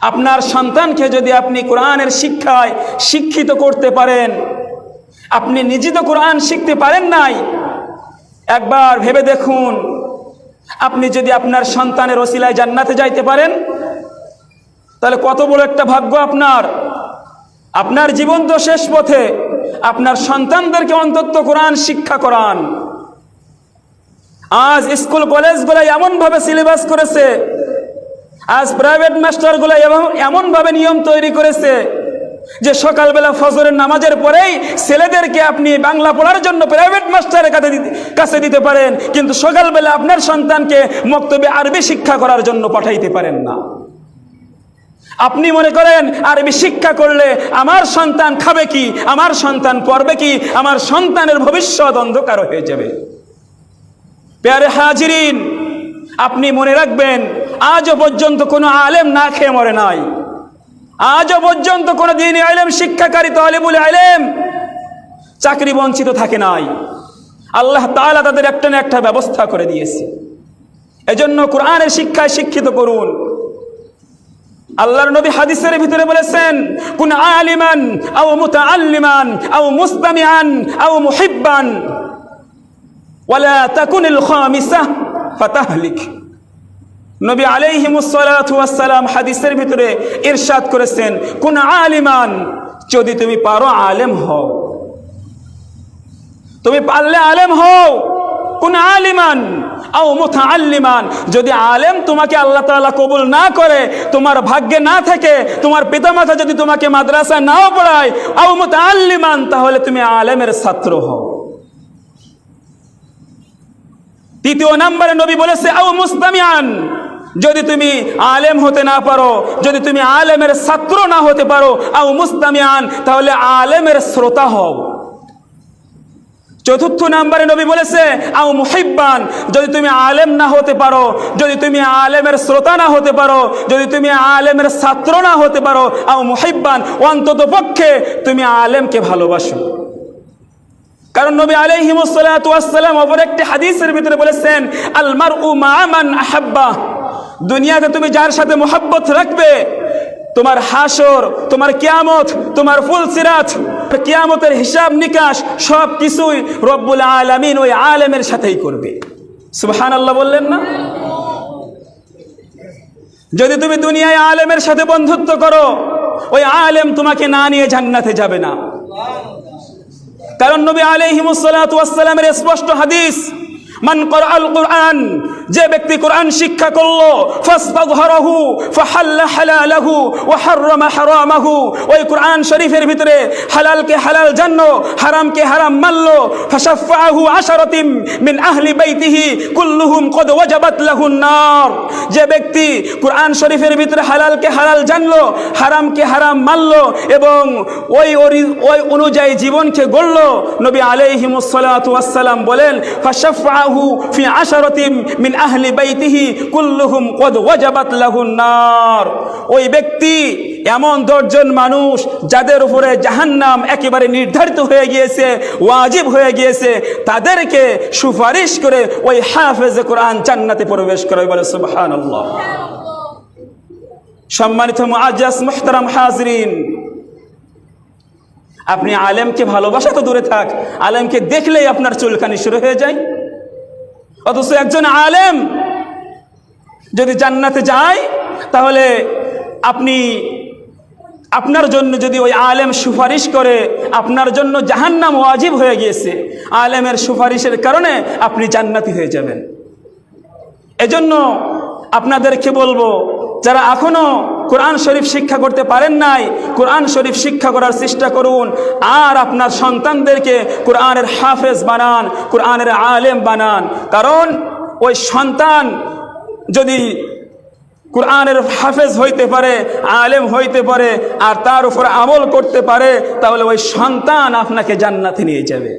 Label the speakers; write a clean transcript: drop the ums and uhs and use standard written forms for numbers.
Speaker 1: আপনার সন্তানকে যদি আপনি কোরআনের শিক্ষায় শিক্ষিত করতে পারেন, আপনি নিজে তো কোরআন শিখতে পারেন নাই, একবার ভেবে দেখুন, আপনি যদি আপনার সন্তানের ওসিলায় জান্নাতে যাইতে পারেন, তাহলে কত বড় একটা ভাগ্য আপনার। আপনার জীবন তো শেষ পথে, আপনার সন্তানদেরকে অন্তত কোরআন শিক্ষা করান। আজ স্কুল কলেজগুলো এমনভাবে সিলেবাস করেছে, আজ প্রাইভেট মাস্টারগুলো এমনভাবে নিয়ম তৈরি করেছে যে সকালবেলা ফজরের নামাজের পরেই ছেলেদেরকে আপনি বাংলা পড়ার জন্য প্রাইভেট মাস্টারের কাছে দিতে পারেন, কিন্তু সকালবেলা আপনার সন্তানকে মক্তবে আরবি শিক্ষা করার জন্য পাঠাইতে পারেন না। আপনি মনে করেন আরবি শিক্ষা করলে আমার সন্তান খাবে কি, আমার সন্তান পড়বে কি, আমার সন্তানের ভবিষ্যৎ অন্ধকার হয়ে যাবে। প্যারে হাজিরিন, আপনি মনে রাখবেন, আজও পর্যন্ত কোনো আলেম না খেয়ে মরে নাই। আজও পর্যন্ত কোনো দ্বীনি ইলম শিক্ষাকারী তালিবুল ইলম চাকরি বঞ্চিত থাকে নাই। আল্লাহ তাআলা তাদের একটা না একটা ব্যবস্থা করে দিয়েছে। এজন্য কোরআনের শিক্ষায় শিক্ষিত করুন। আল্লাহর নবী হাদিসের ভিতরে বলেছেন, কুন আলিমান আও মুতাআল্লিমান আও মুস্তামিআন আও মুহিব্বান ওয়ালা তাকুনিল খামিসা ফাতাহলিক। নবী আলাইহিমুস সালাতু ওয়াস সালাম হাদিসের ভিতরে ইরশাদ করেছেন, কুন আলিমান, যদি তুমি পারো আলেম হও, তুমি পারলে আলেম হও। কুন আলিমান আও মুতাআল্লিমান, যদি আলেম তোমাকে আল্লাহ তাআলা কবুল না করে, তোমার ভাগ্যে না থাকে, তোমার পিতামাতা যদি তোমাকে মাদ্রাসা নাও পড়ায়, আও মুতাআল্লিমান, তাহলে তুমি আলেমের ছাত্র হও। তৃতীয় নম্বরে নবী বলেছে আও মুস্তামিআন, যদি তুমি আলেম হতে না পারো, যদি তুমি আলেমের ছাত্র না হতে পারো, আও মুস্তামিআন, তাহলে আলেমের শ্রোতা হও। চতুর্থ নম্বরে নবী বলেছে আও মুহিব্বান, যদি তুমি আলেম না হতে পারো, যদি তুমি আলেমের শ্রোতা না হতে পারো, যদি তুমি আলেমের ছাত্র না হতে পারো, আও মুহিব্বান, অন্তত পক্ষে তুমি আলেমকে ভালোবাসো। কারণ নবী আলাইহিমুস সালাতু ওয়াস সালাম অপর একটি হাদিসের ভিতরে বলেছেন, আল মারউ মা মান আহাব্বা, দুনিয়াতে তুমি যার সাথে মোহাব্বত রাখবে, তোমার হাসর, তোমার কিয়ামত, তোমার ফুলসিরাত, কিয়ামতের হিসাব নিকাশ সব কিছুই রব্বুল আলামিন ওই আলেমের সাথেই করবে। সুবহানাল্লাহ বললেন না? যদি তুমি দুনিয়ায় আলেমের সাথে বন্ধুত্ব করো, ওই আলেম তোমাকে না নিয়ে জান্নাতে যাবে না। কারণ নবী আলাইহিমুস সালাতু ওয়াস সালামের স্পষ্ট হাদিস, মান ক্বরাআল কুরআন, যে ব্যক্তি কোরআন শিক্ষা করলো, ফাসতাযহারাহু ফাহাল্লা হালালাহু ওয়া হাররামা হারামাহু, ওই কোরআন শরীফের ভিতরে হালালকে হালাল জানলো, হারামকে হারাম মানলো, ফাশাফাহু আশারাতিম মিন আহলি বাইতিহি কুল্লুহুম কদ ওয়াজাবাত লাহুন নার, যে ব্যক্তি কোরআন শরীফের ভিতরে হালালকে হালাল জানলো, হারামকে হারাম মানলো এবং ওই অনুযায়ী জীবনকে গড়লো, নবী আলাইহিমুস সালাতু ওয়াস সালাম বলেন, ফাশাফাহু ফি আশারাতিম মিন আহলি বাইতিহি কুল্লুহুম কদ ওয়াজাবাত লাহুন নার, ওই ব্যক্তি এমন 10 জন মানুষ যাদের উপরে জাহান্নাম একেবারে নির্ধারিত হয়ে গিয়েছে, ওয়াজিব হয়ে গিয়েছে, তাদেরকে সুপারিশ করে ওই হাফেজে কোরআন জান্নাতে প্রবেশ করাবে। বলে সুবহানাল্লাহ। সম্মানিত মুআজ্জাজ মুহতারাম হাজিরিন, আপনি আলেমকে ভালোবাসা তো দূরে থাক, আলেমকে দেখলেই আপনার চুলকানি শুরু হয়ে যায়। অথচ একজন আলেম যদি জান্নাতে যায়, তাহলে আপনি আপনার জন্য যদি ওই আলেম সুপারিশ করে, আপনার জন্য জাহান্নাম ওয়াজিব হয়ে গিয়েছে, আলেমের সুপারিশের কারণে আপনি জান্নাতি হয়ে যাবেন। এজন্য আপনাদেরকে বলবো, যারা এখনো কোরআন শরীফ শিক্ষা করতে পারেন নাই, কোরআন শরীফ শিক্ষা করার চেষ্টা করুন। আর আপনার সন্তানদেরকে কোরআনের হাফেজ বানান, কোরআনের আলেম বানান। কারণ ওই সন্তান যদি কোরআনের হাফেজ হইতে পারে, আলেম হইতে পারে, আর তার উপর আমল করতে পারে, তাহলে ওই সন্তান আপনাকে জান্নাতে নিয়ে যাবে।